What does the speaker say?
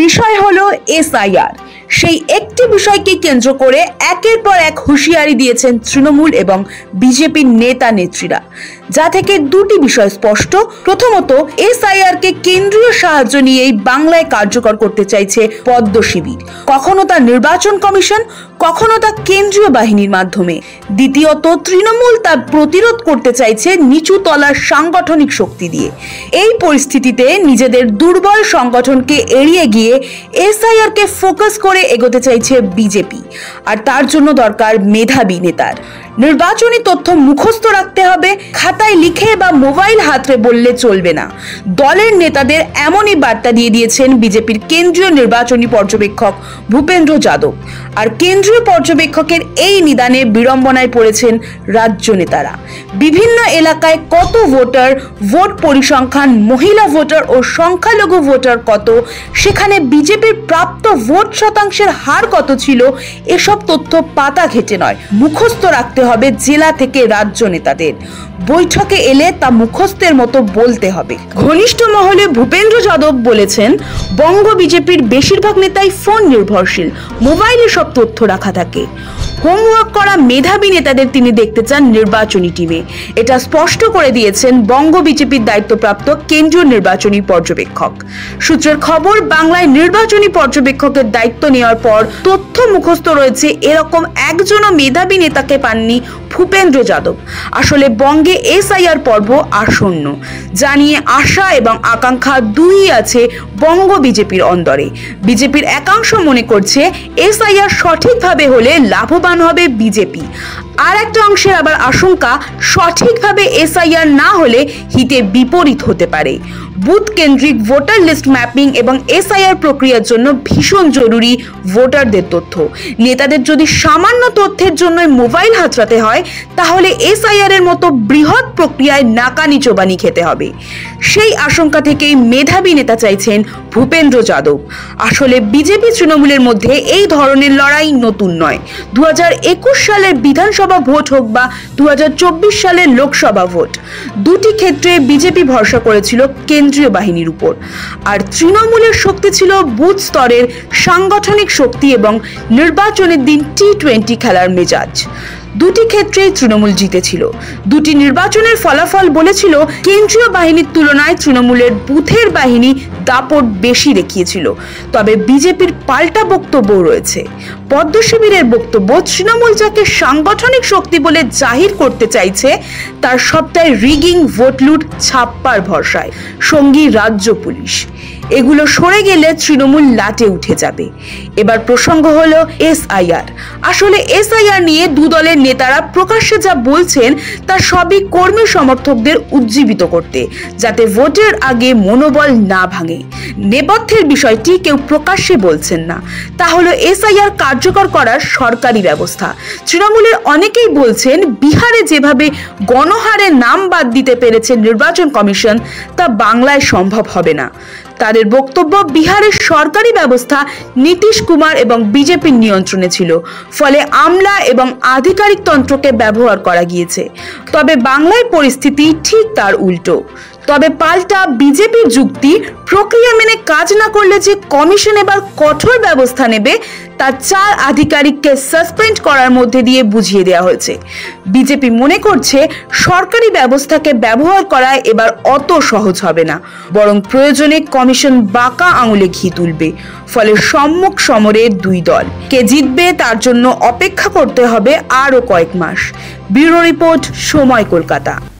বিষয় হলো এসআইআর। সেই একটি বিষয়কে কেন্দ্র করে একের পর এক হুঁশিয়ারি দিয়েছেন তৃণমূল এবং বিজেপির নেতা নেত্রীরা, যা থেকে দুটি বিষয় স্পষ্ট। প্রথমত, এসআইআর কে কেন্দ্রীয় সাহায্য নিয়েই বাংলায় কার্যকর করতে চাইছে পদ্ম শিবির, কখনো তা নির্বাচন কমিশন, কখনো তা কেন্দ্রীয় বাহিনীর মাধ্যমে। দ্বিতীয়ত, তৃণমূল তা প্রতিরোধ করতে চাইছে নিচু তলার সাংগঠনিক শক্তি দিয়ে। এই পরিস্থিতিতে নিজেদের দুর্বল সংগঠনকে এড়িয়ে গিয়ে এসআইআর কে ফোকাস করে এগোতে চাইছে বিজেপি, আর তার জন্য দরকার মেধাবী নেতার। নির্বাচনী তথ্য মুখস্থ রাখতে হবে, খাতায় লিখে বা মোবাইল হাতড়ে বললে চলবে না। দলের নেতাদের এমনই বার্তা দিয়ে দিয়েছেন বিজেপির কেন্দ্রীয় নির্বাচনী পর্যবেক্ষক ভূপেন্দ্র যাদব। আর কেন্দ্রীয় পর্যবেক্ষকের এই নিদানে বিড়ম্বনায় পড়েছেন রাজ্য নেতারা। বিভিন্ন এলাকায় কত ভোটার, ভোট পরিসংখ্যান, মহিলা ভোটার ও সংখ্যালঘু ভোটার কত, সেখানে বিজেপির প্রাপ্ত ভোট শতাংশের হার কত ছিল, এসব তথ্য পাতা ঘেঁটে নয়, মুখস্থ রাখতে হবে জেলা থেকে রাজ্য নেতাদের। বৈঠকে এলে তা মুখস্থের মতো বলতে হবে। ঘনিষ্ঠ মহলে ভূপেন্দ্র যাদব বলেছেন, বঙ্গ বিজেপির বেশিরভাগ নেতাই ফোন নির্ভরশীল, মোবাইলে সব তথ্য রাখা থাকে। হোমওয়ার্ক করা মেধাবী নেতাদের তিনি দেখতে চান নির্বাচনী টিমে। এটা স্পষ্ট করে দিয়েছেন বঙ্গ বিজেপির দায়িত্বপ্রাপ্ত কেন্দ্রীয় নির্বাচনী পর্যবেক্ষক। সূত্রের খবর, বাংলায় নির্বাচনী পর্যবেক্ষকের দায়িত্ব নেওয়ার পর তথ্য মুখস্থ রয়েছে এরকম একজনও মেধাবী নেতাকে পাননি ভূপেন্দ্র যাদব। আসলে বঙ্গে এসআইআর পর্ব আসন্ন, জানিয়ে আশা এবং আকাঙ্ক্ষা দুই আছে বঙ্গ বিজেপির অন্দরে। বিজেপির একাংশ মনে করছে এসআইআর সঠিকভাবে হলে লাভবান হবে বিজেপি। আর একটা অংশের আবার আশঙ্কা, সঠিকভাবে এসআইআর না হলে হিতে বিপরীত হতে পারে। বুথ কেন্দ্রিক ভোটার লিস্ট ম্যাপিং এবং এসআইআর প্রক্রিয়ার জন্য ভীষণ জরুরি ভোটারদের তথ্য। নেতাদের যদি সামান্য তথ্যের জন্য মোবাইল হাতড়াতে হয়, তাহলে এসআইআর এর মতো বৃহৎ প্রক্রিয়ায় নাকানি চোবানি খেতে হবে। সেই আশঙ্কা থেকেই মেধাবী নেতা চাইছেন ভূপেন্দ্র যাদব। আসলে বিজেপি তৃণমূলের মধ্যে এই ধরনের লড়াই নতুন নয়। 2021 সালের বিধানসভা ভোট হোক বা 2024 সালের লোকসভা ভোট, দুটি ক্ষেত্রে বিজেপি ভরসা করেছিল কেন্দ্রীয় বাহিনীর উপর, আর তৃণমূলের শক্তি ছিল বুথ স্তরের সাংগঠনিক শক্তি এবং নির্বাচনের দিন টি-20 খেলার মেজাজ। দুটি ক্ষেত্রেই তৃণমূল জিতেছিল। দুটি নির্বাচনের ফলাফল বলেছিল কেন্দ্রীয় বাহিনীর তুলনায় তৃণমূলের বুথের বাহিনী দাপট বেশি দেখিয়েছিল। তবে বিজেপির পাল্টা বক্তব্য রয়েছে। পদ্ম শিবিরের বক্তব্য, তৃণমূল যাকে সাংগঠনিক শক্তি বলে জাহির করতে চাইছে, তার সবটাই রিগিং, ভোট লুট, ছাপ্পার ভরসায়, সঙ্গী রাজ্য পুলিশ। এগুলো সরে গেলে তৃণমূল লাটে উঠে যাবে। এবার প্রসঙ্গ হলো এসআইআর। আসলে এসআইআর নিয়ে দু দলের নেতারা প্রকাশ্যে যা বলছেন, তা সবই কর্মী সমর্থকদের উজ্জীবিত করতে, যাতে ভোটের আগে মনোবল না ভাঙে। নেপথ্যের বিষয়টি কেউ প্রকাশ্যে বলছেন না। তা হলো এসআইআর কার্যকর করার সরকারি ব্যবস্থা। তৃণমূলের অনেকেই বলছেন, বিহারে যেভাবে গণহারে নাম বাদ দিতে পেরেছে নির্বাচন কমিশন, তা বাংলায় সম্ভব হবে না। তাদের বক্তব্য, বিহারের সরকারি ব্যবস্থা নীতিশ কুমার এবং বিজেপির নিয়ন্ত্রণে ছিল, ফলে আমলা এবং আধিকারিক তন্ত্রকে ব্যবহার করা গিয়েছে। তবে বাংলায় পরিস্থিতি ঠিক তার উল্টো। তবে পাল্টা বিজেপির যুক্তি, প্রক্রিয়া মেনে কাজ না করলে যে কমিশন এবার কঠোর ব্যবস্থা নেবে, তা 4 আধিকারিককে সাসপেন্ড করার মধ্যে দিয়ে বুঝিয়ে দেওয়া হয়েছে। বিজেপি মনে করছে সরকারি ব্যবস্থাকে ব্যবহার করা এবার অত সহজ হবে না, বরং প্রয়োজনে কমিশন বাঁকা আঙুলে ঘি তুলবে। ফলে সম্মুখ সমরে দুই দল, কে জিতবে তার জন্য অপেক্ষা করতে হবে আরো কয়েক মাস। ব্যুরো রিপোর্ট, সময়, কলকাতা।